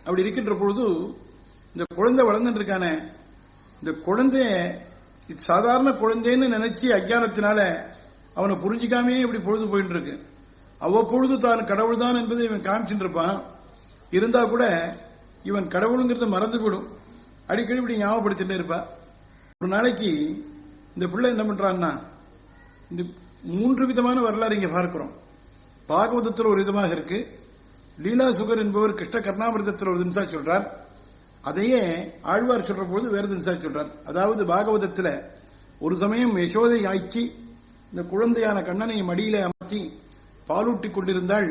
அப்படி இருக்கின்ற பொழுது இந்த குழந்தை வளர்ந்துட்டு இருக்கானே, இந்த குழந்தைய சாதாரண குழந்தைன்னு நினைச்சு அஞ்ஞானத்தினால அவனை புரிஞ்சிக்காமே இப்படி பொழுது போயிட்டு இருக்கு. அவ்வப்பொழுது தான் கடவுள் தான் என்பதை இவன் காமிச்சுட்டு இருப்பான். இருந்தா கூட இவன் கடவுளுங்கிறத மறந்து போடும். அடிக்கடி இப்படி ஞாபகப்படுத்திட்டே இருப்பான். ஒரு நாளைக்கு இந்த பிள்ளை என்ன பண்றான்னா, இந்த 3 விதமான வரலாறு இங்க பார்க்கிறோம். பாகவதத்தில் ஒரு விதமாக இருக்கு, லீலாசுகர் என்பவர் கிருஷ்ண கர்ணாமிர்தத்தில் ஒரு தினசா சொல்றார், அதையே ஆழ்வார் சொல்ற போது வேறு தினசா சொல்றார். அதாவது பாகவதத்தில் ஒரு சமயம் யசோதை ஆய்ச்சி இந்த குழந்தையான கண்ணனை மடியில அமர்த்தி பாலூட்டி கொண்டிருந்தாள்.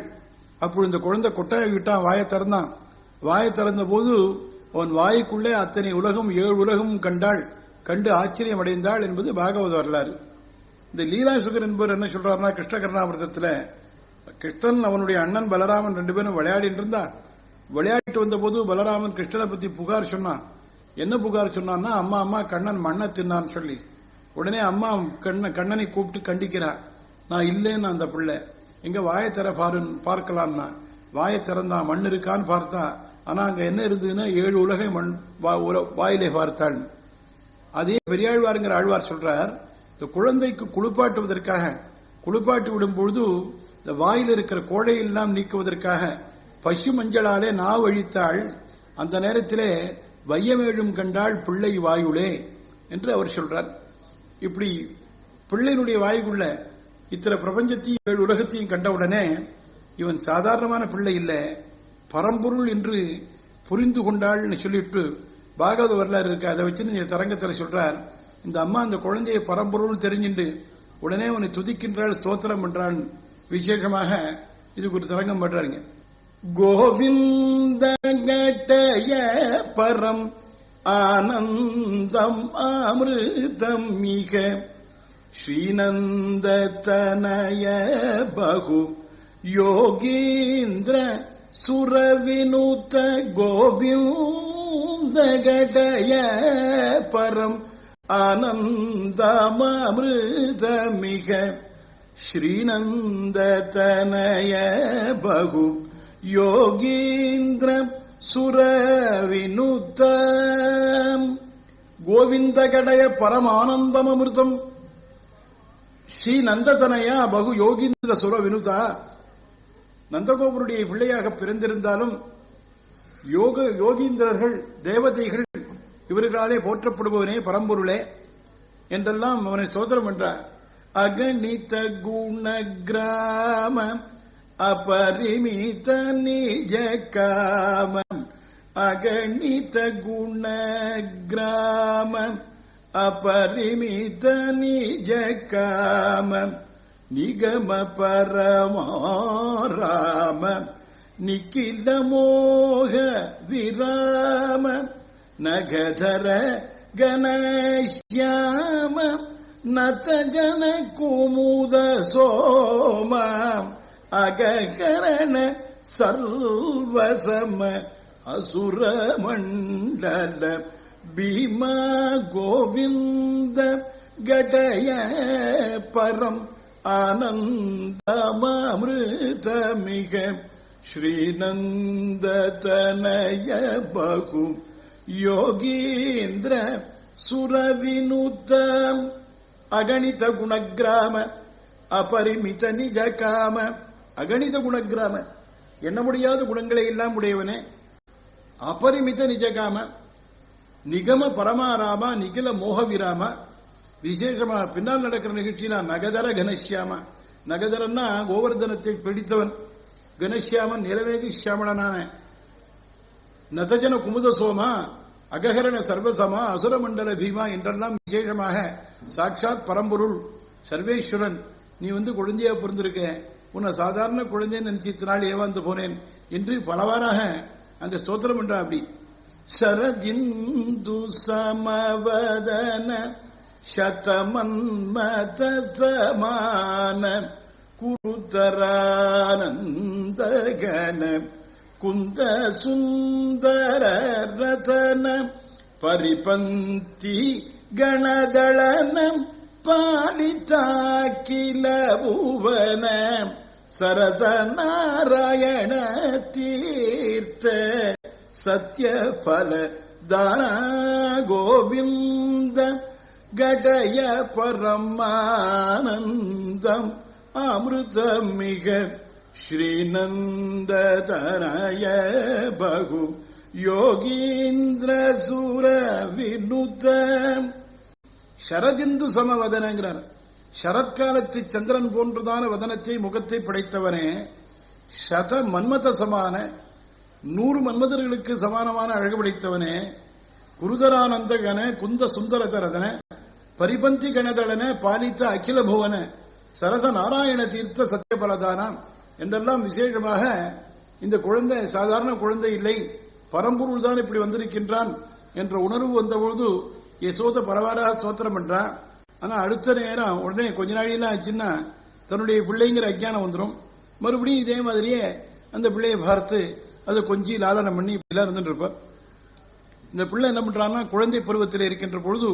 அப்பொழுது இந்த குழந்தை கொட்டாயை விட்டான், வாயை திறந்தான். வாயை திறந்த போது அவன் வாய்க்குள்ளே அத்தனை உலகம் 7 உலகமும் கண்டாள். கண்டு ஆச்சரியம் அடைந்தாள் என்பது பாகவத வரலாறு. இந்த லீலாசுகர் என்பவர் என்ன சொல்றாருன்னா, கிருஷ்ண கர்ணாமிர்தத்தில் கிருஷ்ணன் அவனுடைய அண்ணன் பலராமன் 2 பேரும் விளையாடிட்டு இருந்தா. விளையாடிட்டு வந்த போது பலராமன் கிருஷ்ணனை பத்தி புகார் சொன்னான். என்ன புகார் சொன்னான்னா, அம்மா அம்மா கண்ணன் மண்ணை தின்னான்னு சொல்லி. உடனே அம்மா கண்ணனை கூப்பிட்டு கண்டிக்கிறார். நான் இல்லேன்னு அந்த பிள்ளை எங்க வாயை திற பார்க்கலாம்னா வாயை திறந்தான், மண் இருக்கான்னு பார்த்தா. ஆனா அங்க என்ன இருந்ததுன்னா 7 உலகை மண் வாயிலே பார்த்தாள். அதே பெரியாழ்வாருங்கிற ஆழ்வார் சொல்றார், இந்த குழந்தைக்கு குளிப்பாட்டுவதற்காக குளிப்பாட்டி விடும் பொழுது இந்த வாயில் இருக்கிற கோடையெல்லாம் நீக்குவதற்காக பசு மஞ்சளாலே நாவ் அழித்தாள். அந்த நேரத்திலே வையமேழும் கண்டாள் பிள்ளை வாயுளே என்று அவர் சொல்றார். இப்படி பிள்ளையினுடைய வாயுக்குள்ள இத்தனை பிரபஞ்சத்தையும் 7 உலகத்தையும் கண்டவுடனே இவன் சாதாரணமான பிள்ளை இல்ல, பரம்பொருள் என்று புரிந்து கொண்டாள்னு சொல்லிட்டு பாகவத வரலாறு இருக்கு. அதை வச்சு இந்த தரங்கத்தில் சொல்றார், இந்த அம்மா அந்த குழந்தையை பரம்பொருள் தெரிஞ்சுண்டு உடனே அவனை துதிக்கின்றாள், ஸ்தோத்திரம் பண்றாள். விசேஷமாக இதுக்கு ஒரு தரங்கம் பண்றாருங்க. கோவிந்த கட்டய பரம் ஆனந்தம் அமிர்தம் மிக ஸ்ரீநந்த தனய பகு யோகீந்திர சுரவினுத கோவிந்த கட்டய பரம் ஆனந்தம் அமிர்தம் மிக ஸ்ரீநந்த தனய பகு யோகீந்திர சுரவினுத்தம் கோவிந்தகடய பரமானந்தம் அமிர்தம் ஸ்ரீ நந்ததனயா பகு யோகீந்திர சுரவினுதா. நந்தகோபருடைய பிள்ளையாக பிறந்திருந்தாலும் யோகீந்திரர்கள் தேவதைகள் இவர்களாலே போற்றப்படுபவனே பரம்பொருளே என்றெல்லாம் அவனை ஸ்தோத்திரம் என்றார். அகணித குண கிராம அபரிமித நிஜ காமம் அகணித குண கிராமம் அபரிமித நிஜ காமம் நிகம பரமாராம நிக்கில மோக விராம நகதர கணஷ்யாம நதஜன குமுத சோம அககரண சர்வசம அசுர மண்டல பீமா கோவிந்த கடய பரம் ஆனந்தமமிருதமிக ஸ்ரீநந்த தனய பகு யோகீந்திர சுரவினுத்தம் அகணித குணகிராம அபரிமித நிஜ காம. அகணித குணகிராம எண்ண முடியாத குணங்களை எல்லாம் உடையவனே. அபரிமித நிஜ காம நிகம பரமாராமா நிகில மோகவிராம. விசேஷமா பின்னால் நடக்கிற நிகழ்ச்சியில நகதர கணஷ்யாம. நகதரன்னா கோவர்தனத்தை பிடித்தவன், கணஷ்யாமன் நிலவேகி சியாமளனான, நதஜன குமுத சோமா அகஹரண சர்வசமா அசுரமண்டல பீமா என்றெல்லாம் விசேஷமாக சாட்சாத் பரம்பொருள் சர்வேஸ்வரன் நீ குழந்தையா பிறந்திருக்க, உன்னை சாதாரண குழந்தைன்னு நினைச்சித்தினால் ஏவாந்து போனேன் என்று பலவாறாக அங்க ஸ்தோத்திரம் பண்றா. அப்படி சரதிந்து சமவதன சதமன்மத சமான குருதரானந்தகன குந்த சுந்தர ரதன பரிபந்தி கணதளனம் பாலிதாக்கில புவன சரச நாராயண தீர்த்த சத்ய பல தான கோவிந்த கடய பரமானந்தம் அமிர்தம் மிக ஸ்ரீநந்த தனய பகு யோகீந்திர சூர வினுத. சரதிந்து சமவதனங்கிறார். சரத்காலத்து சந்திரன் போன்றதான வதனத்தை முகத்தை படைத்தவனே, சத மன்மத சமான 100 மன்மதர்களுக்கு சமானமான அழகு படைத்தவனே, குருதரானந்த கண குந்த சுந்தரதரதன பரிபந்தி கணதளன பாலித்த அகில புவன சரச நாராயண தீர்த்த சத்தியபலதானாம் என்றெல்லாம் விசேஷமாக இந்த குழந்தை சாதாரண குழந்தை இல்லை, பரம்பொருள் தான் இப்படி வந்திருக்கின்றான் என்ற உணர்வு வந்தபொழுது யசோத பரவாராக ஸ்தோத்திரம் பண்றான். ஆனா அடுத்த நேரம் உடனே கொஞ்ச நாளையெல்லாம் ஆச்சுன்னா தன்னுடைய பிள்ளைங்கிற அஜ்ஞானம் வந்துடும். மறுபடியும் இதே மாதிரியே அந்த பிள்ளையை பார்த்து அதை கொஞ்சம் லாலனம் பண்ணி இப்படிலாம் இருந்துட்டு இருப்ப. இந்த பிள்ளை என்ன பண்றான்னா, குழந்தை பருவத்தில் இருக்கின்ற பொழுது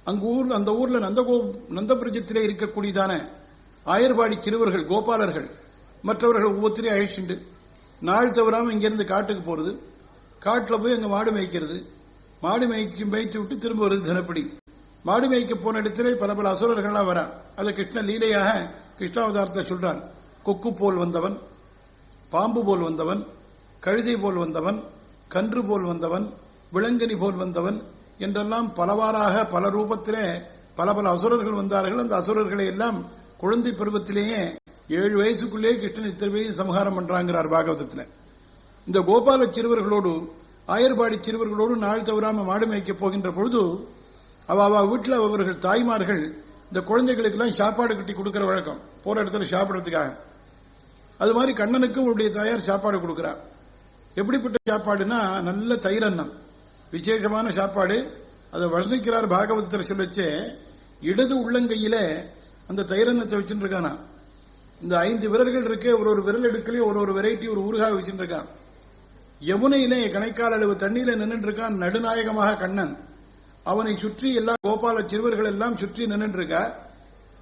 அந்த ஊர்ல நந்தபுரஜத்திலே இருக்கக்கூடியதான ஆயர்பாடி சிறுவர்கள் கோபாலர்கள் மற்றவர்கள் ஒவ்வொருத்தரையும் அழிச்சுண்டு நாள் தவறாம இங்கிருந்து காட்டுக்கு போறது, காட்டுல போய் அங்க மாடு மேய்க்கிறது, மாடு மேய்த்து விட்டு திரும்ப வருது தினப்படி. மாடு மேய்க்க போன இடத்திலே பல பல அசுரர்கள்லாம் வரா. அதை கிருஷ்ண லீலையாக கிருஷ்ணாவதாரத்தை சொல்றான். கொக்கு போல் வந்தவன், பாம்பு போல் வந்தவன், கழுதை போல் வந்தவன், கன்று போல் வந்தவன், விலங்கனி போல் வந்தவன் என்றெல்லாம் பலவாறாக பல ரூபத்திலே பல பல அசுரர்கள் வந்தார்கள். அந்த அசுரர்களை எல்லாம் குழந்தை பருவத்திலேயே 7 வயசுக்குள்ளே கிருஷ்ணன் இத்தனை பேரையும் சமகாரம் பண்றாங்கிறார் பாகவதத்தில். இந்த கோபால சிறுவர்களோடு ஆயர்பாடி சிறுவர்களோடு நாள் தவறாம மாடு மேய்க்க போகின்ற பொழுது அவ வீட்டில் அவர்கள் தாய்மார்கள் இந்த குழந்தைகளுக்கு எல்லாம் சாப்பாடு கட்டி கொடுக்கிற வழக்கம், போற இடத்துல சாப்பிடறதுக்காக. அது மாதிரி கண்ணனுக்கும் அவருடைய தாயார் சாப்பாடு கொடுக்கிறார். எப்படிப்பட்ட சாப்பாடுனா நல்ல தயிரன்னம், விசேஷமான சாப்பாடு. அதை வர்ணிக்கிறார் பாகவதத்தில் சொல்லச்சே. இடது உள்ளங்கையில அந்த தயிரன்னத்தை வச்சுட்டு இருக்கானா. இந்த 5 விரல்கள் இருக்கு, ஒரு விரல் எடுக்கலையும் ஒரு வெரைட்டி ஒரு ஊறுகாய் வச்சுட்டு இருக்கான். யமுனையிலே கணைக்கால் அளவு தண்ணீர நின்று இருக்கான் நடுநாயகமாக கண்ணன். அவனை சுற்றி எல்லா கோபால சிறுவர்கள் எல்லாம் சுற்றி நின்று இருக்கா.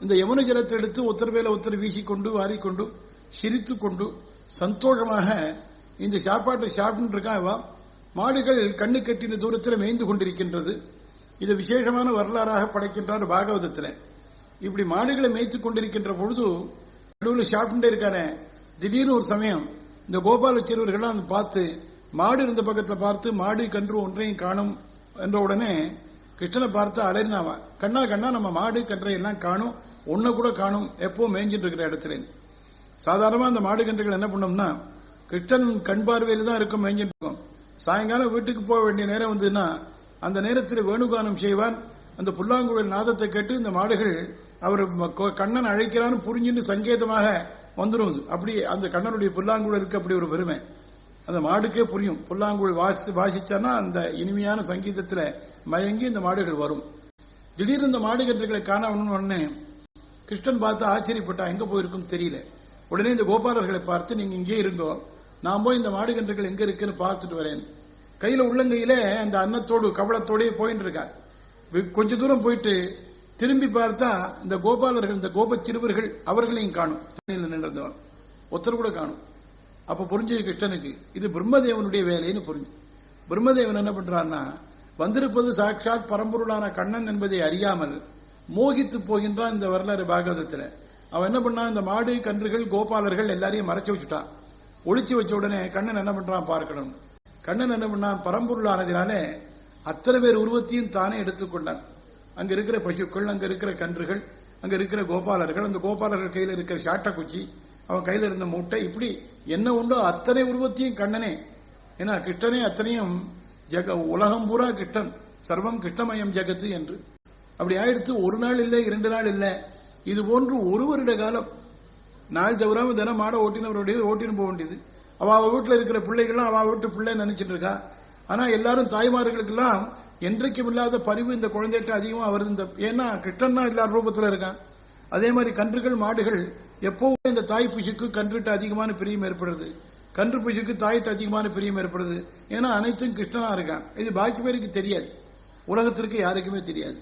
இந்த யமுனை ஜலத்தை எடுத்து ஒருத்தர் மேல ஒருத்தர் வீசிக்கொண்டு வாரிக்கொண்டு சிரித்துக் கொண்டு சந்தோஷமாக இந்த சாப்பாட்டை சாப்பிட்டு இருக்கான். மாடுகள் கண்ணு கட்டின தூரத்தில் மேய்ந்து கொண்டிருக்கின்றது. இது விசேஷமான வரலாறாக படைக்கின்றார் பாகவதத்தில். இப்படி மாடுகளை மேய்த்துக் கொண்டிருக்கின்ற பொழுது நடுவில் சாப்பிட்டே இருக்காரு. திடீர்னு ஒரு சமயம் இந்த கோபால சிறுவர்கள்லாம் பார்த்து மாடு இருந்த பக்கத்தில் பார்த்து மாடு கன்று ஒன்றையும் காணும் என்ற உடனே கிருஷ்ணனை பார்த்து அலறினாவா. கண்ணா கண்ணா நம்ம மாடு கன்றை எல்லாம் காணும், ஒன்ன கூட காணும், எப்போ மேய்ஞ்சிட்டு இருக்கிற இடத்துல. சாதாரணமா அந்த மாடு கன்றுகள் என்ன பண்ணோம்னா கிருஷ்ணன் கண் பார்வையில் தான் இருக்கும், மேய்ஞ்சிட்டு இருக்கும். சாயங்காலம் வீட்டுக்கு போக வேண்டிய நேரம் வந்ததுன்னா அந்த நேரத்தில் வேணுகானம் செய்வான். அந்த புல்லாங்குழல் நாதத்தை கேட்டு இந்த மாடுகள் அவர் கண்ணன் அழைக்கிறான்னு புரிஞ்சுன்னு சங்கேதமாக வந்துடும். அப்படி அந்த கண்ணனுடைய புல்லாங்குழலுக்கு அப்படி ஒரு பெருமை அந்த மாடுக்கே புரியும். புல்லாங்குழல் வாசிச்சானா அந்த இனிமையான சங்கீதத்தில் மயங்கி இந்த மாடுகள் வரும். திடீர்னு இந்த மாடு கன்றுகளை காணணும்னு உடனே கிருஷ்ணன் பார்த்து ஆச்சரியப்பட்டா, எங்க போயிருக்கும் தெரியல. உடனே இந்த கோபாலர்களை பார்த்து நீங்க இங்கே இருங்கோ, நான் போய் இந்த மாடு கன்றுகள் எங்க இருக்குன்னு பார்த்துட்டு வரேன். கையில உள்ளங்கையில அந்த அன்னத்தோடு கவளத்தோடய போயிட்டு இருக்கார். கொஞ்ச தூரம் போயிட்டு திரும்பி பார்த்தா இந்த கோபாலர்கள் இந்த கோப சிறுவர்கள் அவர்களையும் காணும். தண்ணியில் நின்றவன் ஒருத்தர் கூட காணும். அப்ப புரிஞ்சது கிருஷ்ணனுக்கு இது பிரம்மதேவனுடைய வேலைன்னு புரிஞ்சு. பிரம்மதேவன் என்ன பண்றான்னா, வந்திருப்பது சாட்சாத் பரம்பொருளான கண்ணன் என்பதை அறியாமல் மோகித்து போகின்றான். இந்த வரலாறு பாகவதத்தில் அவன் என்ன பண்ணான், இந்த மாடு கன்றுகள் கோபாலர்கள் எல்லாரையும் மறைச்சு வச்சுட்டான். ஒளிச்சு வச்ச உடனே கண்ணன் என்ன பண்றான் பார்க்கணும். கண்ணன் என்ன பண்ணான், பரம்பொருளானதினாலே அத்தனை பேர் உருவத்தையும் தானே எடுத்துக்கொண்டான். அங்க இருக்கிற பசுக்கள், அங்க இருக்கிற கன்றுகள், அங்க இருக்கிற கோபாலர்கள், அந்த கோபாலர்கள் கையில் இருக்கிற சாட்டக்குச்சி, அவன் கையில் இருந்த மூட்டை, இப்படி என்ன உண்டோ அத்தனை உருவத்தையும் கண்ணனே. ஏன்னா கிருஷ்ணனே அத்தனையும் உலகம் பூரா கிருஷ்ணன், சர்வம் கிருஷ்ணமயம் ஜெகத்து என்று. அப்படி ஆயிடுத்து. ஒரு நாள் இல்லை, 2 நாள் இல்லை, இது போன்று 1 வருட காலம் நாள் தவறாம தினம் மாட ஓட்டினவருடைய ஓட்டின்னு போக வேண்டியது. அவ வீட்டுல இருக்கிற பிள்ளைகள்லாம் அவ வீட்டு பிள்ளை நினைச்சிட்டு இருக்கா. ஆனா எல்லாரும் தாய்மார்களுக்கெல்லாம் என்றைக்கும் இல்லாத பரிவு இந்த குழந்தைகிட்ட அதிகமா வருது. ஏன்னா கிருஷ்ணன்னா எல்லா ரூபத்துல இருக்கான். அதே மாதிரி கன்றுகள் மாடுகள் எப்பவும் இந்த தாய் பசுக்கு கன்றுட்டு அதிகமான பிரியம் ஏற்படுது, கன்று பசுக்கு தாய்ட்டு அதிகமான பிரியம் ஏற்படுது. ஏன்னா அனைத்தும் கிருஷ்ணனா இருக்கான். இது பாக்கி பேருக்கு தெரியாது, உலகத்திற்கு யாருக்குமே தெரியாது.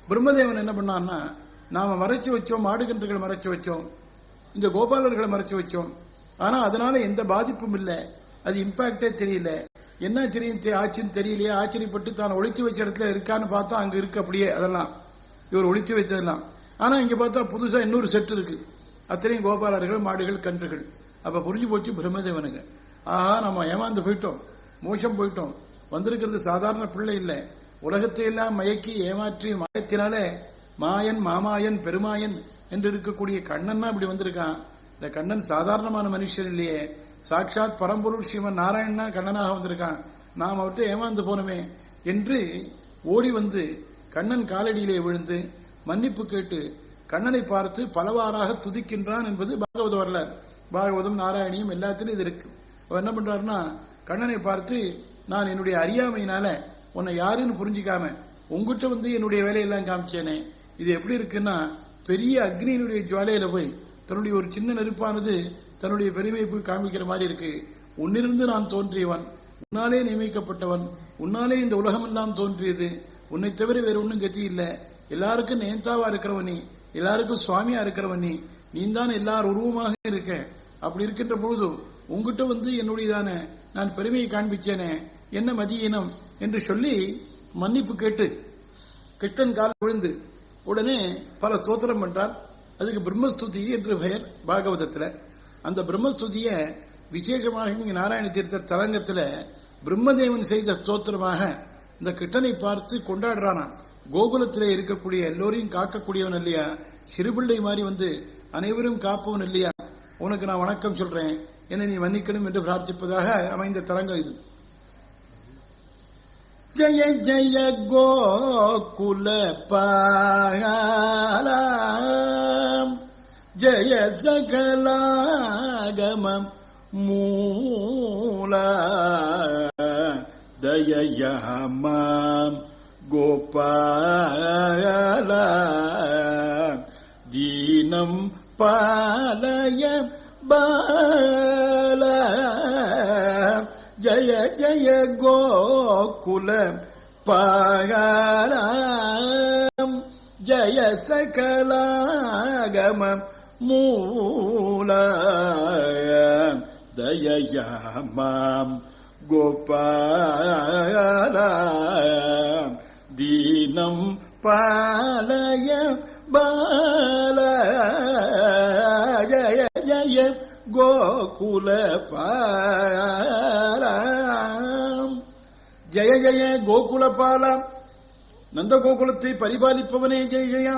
பிரம்மதேவன் என்ன பண்ணான்னா, நாம மறைச்சு வச்சோம், மாடு கன்றுகளை மறைச்சு வச்சோம், இந்த கோபாலர்களை மறைச்சு வச்சோம். ஆனா அதனால எந்த பாதிப்பும் இல்லை, அது இம்பாக்டே தெரியல. என்ன தெரியும் ஆச்சுன்னு தெரியலையே, ஆச்சரியப்பட்டு தான் ஒழித்து வச்ச இடத்துல இருக்கான்னு பார்த்தா அங்க இருக்கு அப்படியே அதெல்லாம் இவர் ஒழித்து வச்சதெல்லாம். ஆனா இங்க பார்த்தா புதுசா இன்னொரு செட் இருக்கு, அத்தனையும் கோபாலர்கள் மாடுகள் கன்றுகள். அப்ப புரிஞ்சு போச்சு பிரம்மதேவனுக்கு, ஆஹா நம்ம ஏமாந்து போயிட்டோம், மோசம் போயிட்டோம், வந்திருக்கிறது சாதாரண பிள்ளை இல்ல, உலகத்தை எல்லாம் மயக்கி ஏமாற்றி மாயத்தினாலே மாயன் மாமாயன் பெருமாயன் என்று இருக்கக்கூடிய கண்ணன் அப்படி வந்திருக்கான். இந்த கண்ணன் சாதாரணமான மனுஷன் இல்லையே, சாட்சாத் பரம்பொருள் ஸ்ரீமன் நாராயணனா கண்ணனாக வந்திருக்கான், நாம் அவற்றை ஏமாந்து போனோமே என்று ஓடி வந்து கண்ணன் காலடியிலே விழுந்து மன்னிப்பு கேட்டு கண்ணனை பார்த்து பலவாறாக துதிக்கின்றான் என்பது பாகவத வரலாறு. பாகவதம் நாராயணியும் எல்லாத்திலும் இது இருக்கு. அவர் என்ன பண்றாருன்னா, கண்ணனை பார்த்து நான் என்னுடைய அறியாமையினால உன்னை யாருன்னு புரிஞ்சிக்காம உங்ககிட்ட வந்து என்னுடைய வேலையெல்லாம் காமிச்சேனே, இது எப்படி இருக்குன்னா பெரிய அக்னியினுடைய ஜுவாலையில போய் தன்னுடைய ஒரு சின்ன நெருப்பானது தன்னுடைய பெருமையை போய் காமிக்கிற மாதிரி இருக்கு. உன்னிருந்து நான் தோன்றியவன், உன்னாலே நியமிக்கப்பட்டவன், உன்னாலே இந்த உலகம் எல்லாம் தோன்றியது, உன்னை தவிர வேற ஒன்னும் கதி இல்லை, எல்லாருக்கும் நேந்தாவா இருக்கிறவன் நீ, எல்லாருக்கும் சுவாமியா இருக்கிறவன் நீ, நீதான் எல்லார் உருவமாக இருக்க. அப்படி இருக்கின்ற பொழுது உங்ககிட்ட வந்து என்னுடையதான நான் பெருமையை காண்பிச்சேனே, என்ன மதியினம் என்று சொல்லி மன்னிப்பு கேட்டு கிருஷ்ணன் கால விழுந்து உடனே பல ஸ்தோத்திரம் பண்றார். அதுக்கு பிரம்மஸ்துதி என்று பெயர் பாகவதத்துல. அந்த பிரம்மஸ்துதிய விசேஷமாக இங்க நாராயண தீர்த்த தரங்கத்துல பிரம்மதேவன் செய்த ஸ்தோத்திரமாக இந்த கிருஷ்ணனை பார்த்து கொண்டாடுறானா. கோகுலத்திலே இருக்கக்கூடிய எல்லோரையும் காக்கக்கூடியவன் இல்லையா, சிறுபிள்ளை மாதிரி வந்து அனைவரும் காப்பவன் இல்லையா, உனக்கு நான் வணக்கம் சொல்றேன், என்னை நீ மன்னிக்கணும் என்று பிரார்த்திப்பதாக அமைந்த தரங்கம் இது. ஜய ஜய கோகுல பாலாம் ஜய சகலாகமம் மூல தயயாமாம் கோபால தீனம் பாலய பால ஜய ஜய கோகுல பாலம் ஜய சகலாகமம் மூல தயயாமாம் கோபால தீனம் பாலய பால ஜய ஜய கோகுல பாலம் ஜய ஜய கோகுல பாலம், நந்த கோகுலத்தை பரிபாலிப்பவனே ஜெய ஜெயா.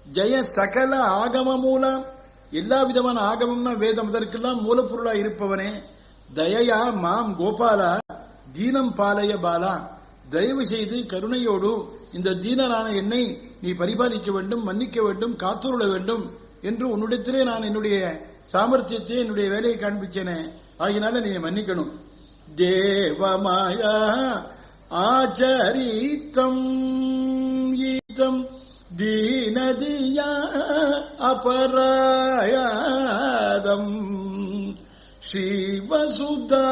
ஜெய சகல ஆகம மூலம், எல்லா விதமான ஆகமம்னா வேதம், அதற்கெல்லாம் மூலப்பொருளா இருப்பவனே. தயயா மாம் கோபாலா தீனம் பாலய பாலா, தயவு செய்து கருணையோடு இந்த தீனரான என்னை நீ பரிபாலிக்க வேண்டும், மன்னிக்க வேண்டும், காத்துருள வேண்டும் என்று உன்னிடத்திலே நான் என்னுடைய சாமர்த்தியத்தை என்னுடைய வேலையை காண்பிச்சேனே, ஆகினால நீ மன்னிக்கணும். தேவமாயா ஆச்சரித்தம் ஈதம் தீனதியா அபராயாதம் ஸ்ரீவசுதா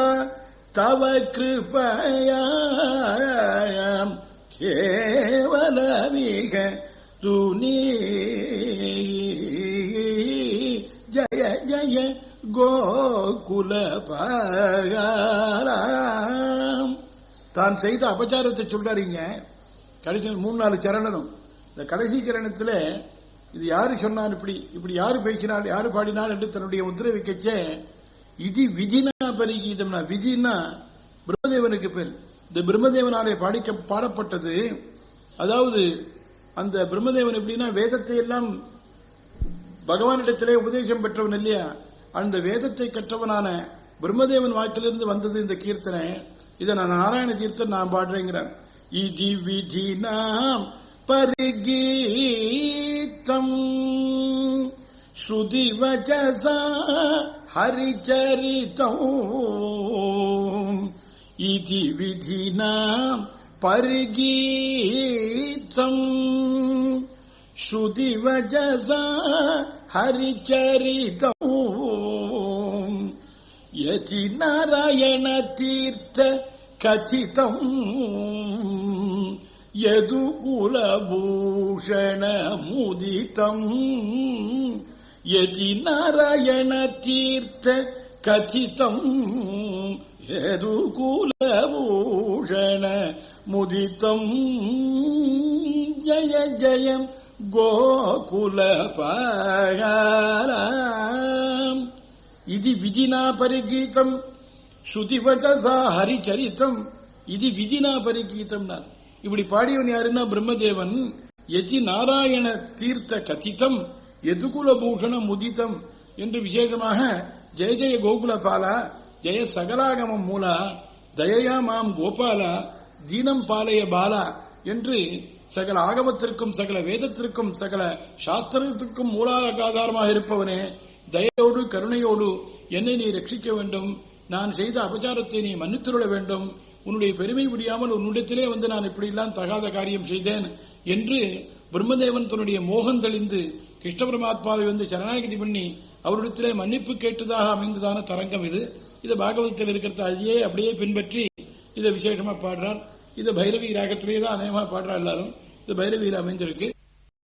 தவ கிருபயாம் கேவலமிக துனி ஜய ஜய கோகுல பாலம். தான் செய்த அபச்சாரத்தை சொல்றாருங்க. கடைசி 3-4 சரணம். இந்த கடைசி சரணத்துல இது யாரு சொன்னான், இப்படி யாரு பேசினாள், யாரு பாடினாள் என்று தன்னுடைய முத்திரை வைக்கச்சே, இது விதினா பரிகீதம்னா, விதினா பிரம்மதேவனுக்கு பேர். இந்த பிரம்மதேவனாலே பாடப்பட்டது. அதாவது அந்த பிரம்மதேவன் எப்படின்னா வேதத்தை எல்லாம் பகவானிடத்திலே உபதேசம் பெற்றவன் இல்லையா, அந்த வேதத்தை கற்றவனான பிரம்மதேவன் வாக்கிலிருந்து வந்தது இந்த கீர்த்தனை. இதை நான் நாராயண தீர்த்தன் நான் பாடுறேங்கிறேன். இதி விதி நாம் பரிகீதம் ஸ்ருதி வச்சசா ஹரிச்சரிதம் இதி விதி நாம் பரிகீதம் ஸ்ருதி வச்சசா ஹரிச்சரிதம் யதி நாராயண தீர்த்த கதிதம் யது குலபூஷண முதிதம் யதி நாராயண தீர்த்த கதிதம் யதுகுலபூஷண முதிதம் ஜய ஜயம் கோகுலபாயாராம் இது விதினா பரிகீதம் ஸ்ருதிவச்சசா ஹரிச்சரித்தம் இது விதினா பரிகீதம். இப்படி பாடியவன் யாருன்னா பிரம்மதேவன். யதி நாராயண தீர்த்த கதிதம் யதுகுலபூஷண முதிதம் என்று விசேஷமாக ஜெய ஜெய கோகுலபாலா ஜெய சகலாகமம் மூலா தயயா மாம் கோபாலா தீனம் பாலய பாலா என்று சகல ஆகமத்திற்கும் சகல வேதத்திற்கும் சகல சாஸ்திரத்திற்கும் மூலாதாரமாக இருப்பவனே, தயையோடு கருணையோடு என்னை நீ ரட்சிக்க வேண்டும். நான் செய்த அபச்சாரத்தை நீ மன்னித்துவிட வேண்டும். உன்னுடைய பெருமை புரியாமல் உன்னிடத்திலே வந்து நான் இப்படியெல்லாம் தகாத காரியம் செய்தேன் என்று பிரம்மதேவன் தன்னுடைய மோகம் தெளிந்து கிருஷ்ண பரமாத்மாவை வந்து சரணாகதி பண்ணி அவரிடத்திலே மன்னிப்பு கேட்டதாக அமைந்ததான தரங்கம் இது. இது பாகவதத்தில் இருக்கிறத அழியே அப்படியே பின்பற்றி இதை விசேஷமா பாடுறார். இது பைரவி ராகத்திலேயே தான் அநேகமா பாடுறா எல்லாரும். இது பைரவியில் அமைஞ்சிருக்கு.